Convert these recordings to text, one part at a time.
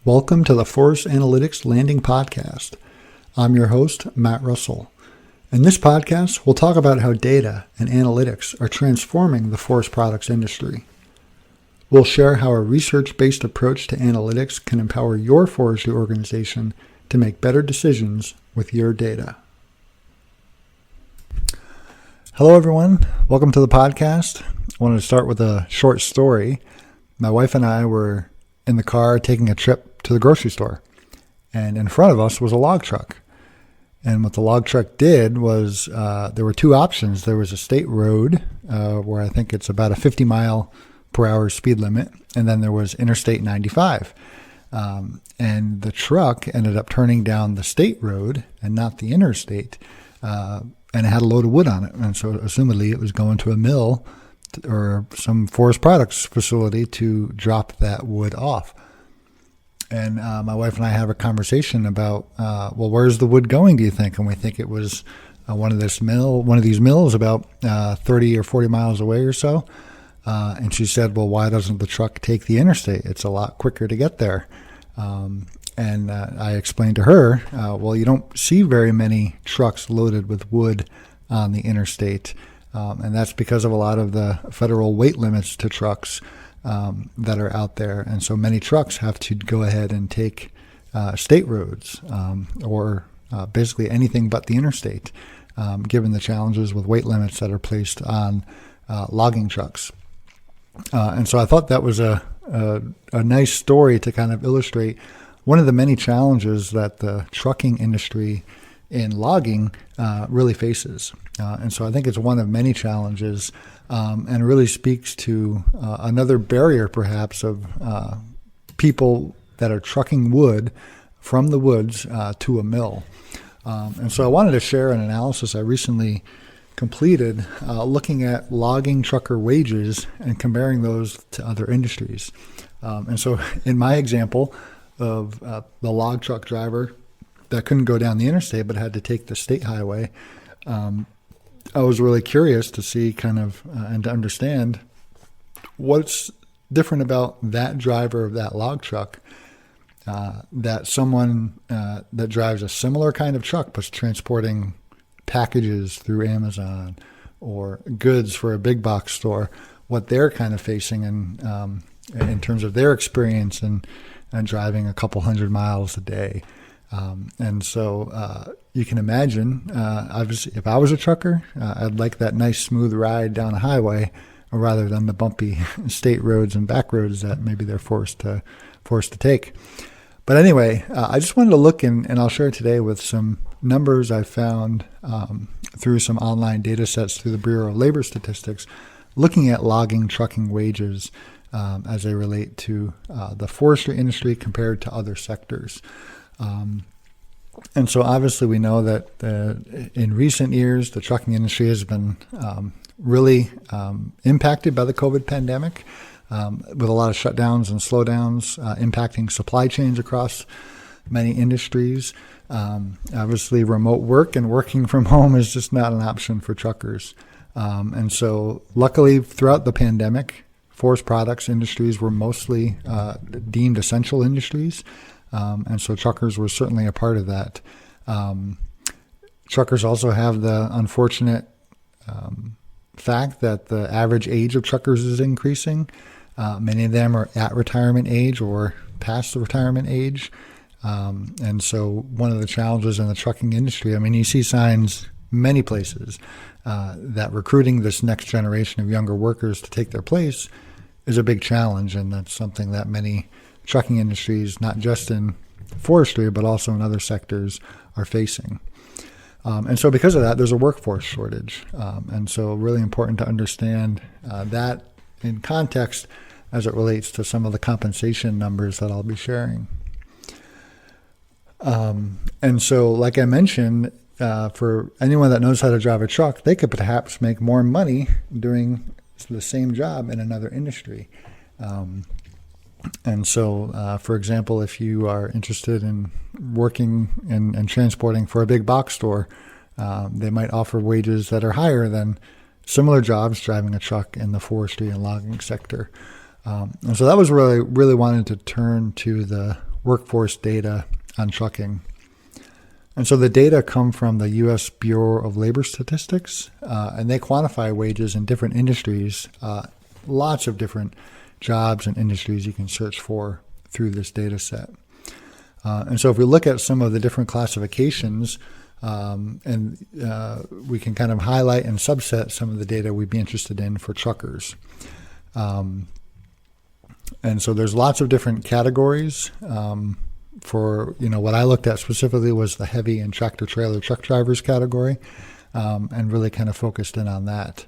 Welcome to the Forest Analytics Landing Podcast. I'm your host, Matt Russell. In this podcast, we'll talk about how data and analytics are transforming the forest products industry. We'll share how a research-based approach to analytics can empower your forestry organization to make better decisions with your data. Hello, everyone. Welcome to the podcast. I wanted to start with a short story. My wife and I were in the car taking a trip to the grocery store, and in front of us was a log truck. And what the log truck did was there were two options. There was a state road where I think it's about a 50 mile per hour speed limit, and then there was Interstate 95. And the truck ended up turning down the state road and not the interstate, and it had a load of wood on it. And so assumedly it was going to a mill or some forest products facility to drop that wood off. And my wife and I have a conversation about, well, where's the wood going, do you think? And we think it was one of these mills about 30 or 40 miles away or so. And she said, well, why doesn't the truck take the interstate? It's a lot quicker to get there. And I explained to her, well, you don't see very many trucks loaded with wood on the interstate. And that's because of a lot of the federal weight limits to trucks that are out there. And so many trucks have to go ahead and take state roads or basically anything but the interstate, given the challenges with weight limits that are placed on logging trucks. And so I thought that was a nice story to kind of illustrate one of the many challenges that the trucking industry in logging really faces. And so I think it's one of many challenges and really speaks to another barrier perhaps of people that are trucking wood from the woods to a mill. And so I wanted to share an analysis I recently completed looking at logging trucker wages and comparing those to other industries. And so in my example of the log truck driver that couldn't go down the interstate but had to take the state highway, I was really curious to see kind of and to understand what's different about that driver of that log truck that someone that drives a similar kind of truck but's transporting packages through Amazon or goods for a big box store, what they're kind of facing in terms of their experience and driving a couple hundred miles a day. And so you can imagine, obviously, if I was a trucker, I'd like that nice smooth ride down a highway rather than the bumpy state roads and back roads that maybe they're forced to take. But anyway, I just wanted to look and I'll share today with some numbers I found through some online data sets through the Bureau of Labor Statistics, looking at logging trucking wages as they relate to the forestry industry compared to other sectors. And so obviously we know that in recent years, the trucking industry has been really impacted by the COVID pandemic with a lot of shutdowns and slowdowns impacting supply chains across many industries. Obviously remote work and working from home is just not an option for truckers. And so luckily throughout the pandemic, forest products industries were mostly deemed essential industries. And so truckers were certainly a part of that. Truckers also have the unfortunate fact that the average age of truckers is increasing. Many of them are at retirement age or past the retirement age. And so one of the challenges in the trucking industry, I mean, you see signs many places that recruiting this next generation of younger workers to take their place is a big challenge. And that's something that many trucking industries, not just in forestry, but also in other sectors, are facing. And so because of that, there's a workforce shortage. And so really important to understand that in context as it relates to some of the compensation numbers that I'll be sharing. And so, like I mentioned, for anyone that knows how to drive a truck, they could perhaps make more money doing the same job in another industry. And so, for example, if you are interested in working and transporting for a big box store, they might offer wages that are higher than similar jobs driving a truck in the forestry and logging sector. And so that was really wanted to turn to the workforce data on trucking. And so the data come from the U.S. Bureau of Labor Statistics, and they quantify wages in different industries, lots of different jobs and industries you can search for through this data set. And so if we look at some of the different classifications, and we can kind of highlight and subset some of the data we'd be interested in for truckers. And so there's lots of different categories. For, what I looked at specifically was the heavy and tractor trailer truck drivers category, and really kind of focused in on that.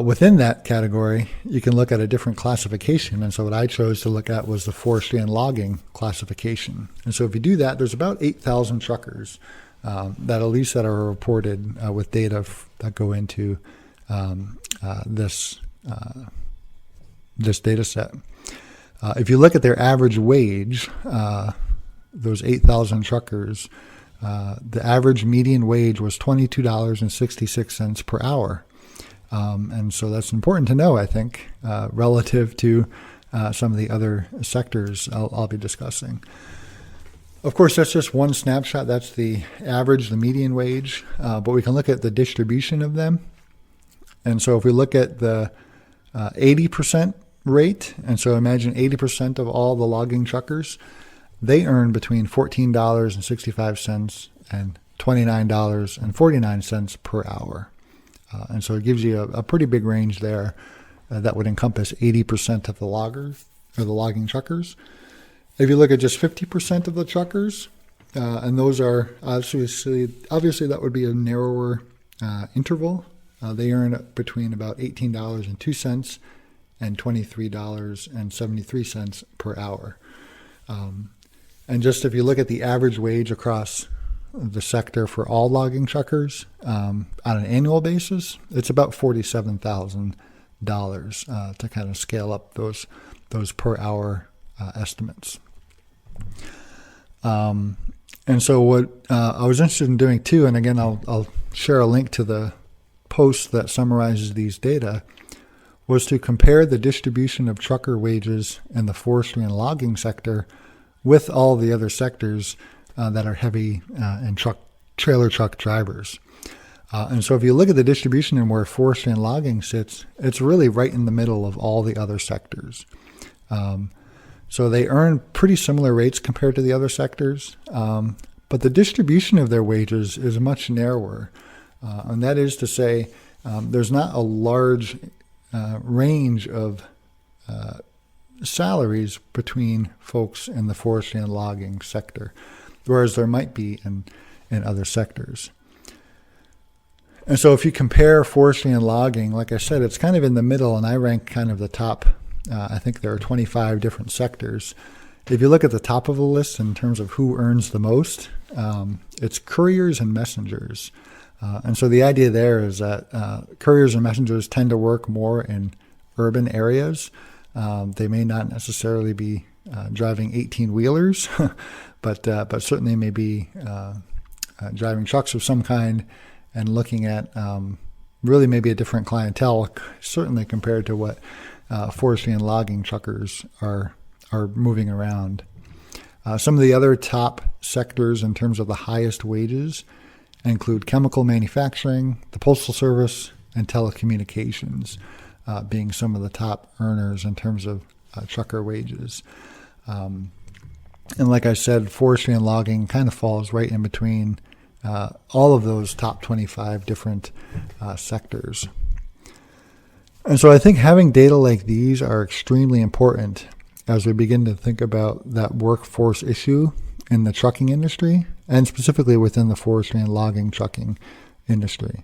Within that category, you can look at a different classification. And so what I chose to look at was the forestry and logging classification. And so if you do that, there's about 8,000 truckers that at least that are reported with data that go into this data set. If you look at their average wage, those 8,000 truckers, the average median wage was $22.66 per hour. And so that's important to know, I think, relative to some of the other sectors I'll be discussing. Of course, that's just one snapshot. That's the average, the median wage, but we can look at the distribution of them. And so if we look at the 80% rate, and so imagine 80% of all the logging truckers, they earn between $14.65 and $29.49 per hour. And so it gives you a pretty big range there that would encompass 80% of the loggers or the logging truckers. If you look at just 50% of the truckers, and those are obviously that would be a narrower interval. They earn between about $18.02 and $23.73 per hour. And just if you look at the average wage across the sector for all logging truckers on an annual basis, it's about $47,000 to kind of scale up those per hour estimates. And so what I was interested in doing too, and again I'll share a link to the post that summarizes these data, was to compare the distribution of trucker wages in the forestry and logging sector with all the other sectors that are heavy and trailer truck drivers. And so if you look at the distribution and where forestry and logging sits, it's really right in the middle of all the other sectors. So they earn pretty similar rates compared to the other sectors, but the distribution of their wages is much narrower. And that is to say, there's not a large range of salaries between folks in the forestry and logging sector, whereas there might be in other sectors. And so if you compare forestry and logging, like I said, it's kind of in the middle, and I rank kind of the top. I think there are 25 different sectors. If you look at the top of the list in terms of who earns the most, it's couriers and messengers. And so the idea there is that couriers and messengers tend to work more in urban areas. They may not necessarily be driving 18-wheelers, but certainly may be driving trucks of some kind and looking at really maybe a different clientele, certainly compared to what forestry and logging truckers are moving around. Some of the other top sectors in terms of the highest wages include chemical manufacturing, the postal service, and telecommunications, being some of the top earners in terms of trucker wages. And like I said, forestry and logging kind of falls right in between all of those top 25 different sectors. And so I think having data like these are extremely important as we begin to think about that workforce issue in the trucking industry, and specifically within the forestry and logging trucking industry.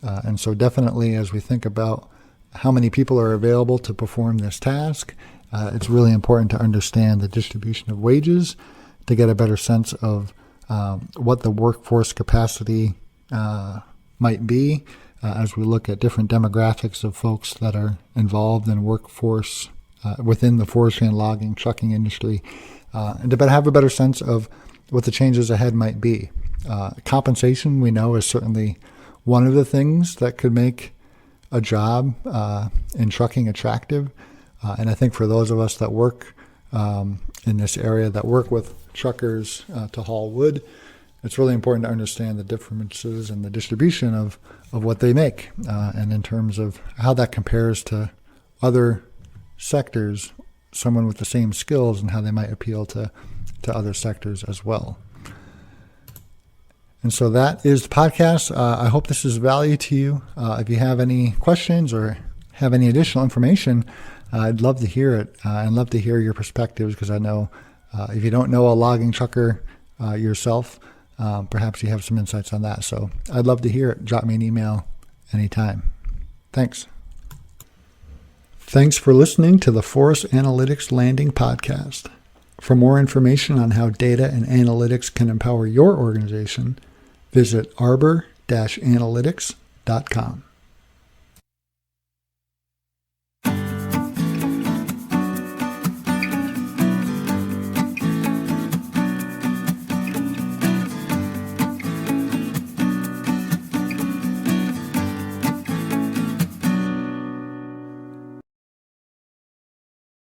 And so definitely as we think about how many people are available to perform this task, it's really important to understand the distribution of wages to get a better sense of what the workforce capacity might be as we look at different demographics of folks that are involved in workforce within the forestry and logging trucking industry, and to have a better sense of what the changes ahead might be. Compensation, we know, is certainly one of the things that could make a job in trucking attractive. And I think for those of us that work in this area that work with truckers to haul wood, it's really important to understand the differences and the distribution of what they make, and in terms of how that compares to other sectors, someone with the same skills, and how they might appeal to other sectors as well. And so that is the podcast. I hope this is of value to you. If you have any questions or have any additional information, I'd love to hear it, and love to hear your perspectives, because I know if you don't know a logging trucker yourself, perhaps you have some insights on that. So I'd love to hear it. Drop me an email anytime. Thanks. Thanks for listening to the Forest Analytics Landing Podcast. For more information on how data and analytics can empower your organization, visit arbor-analytics.com.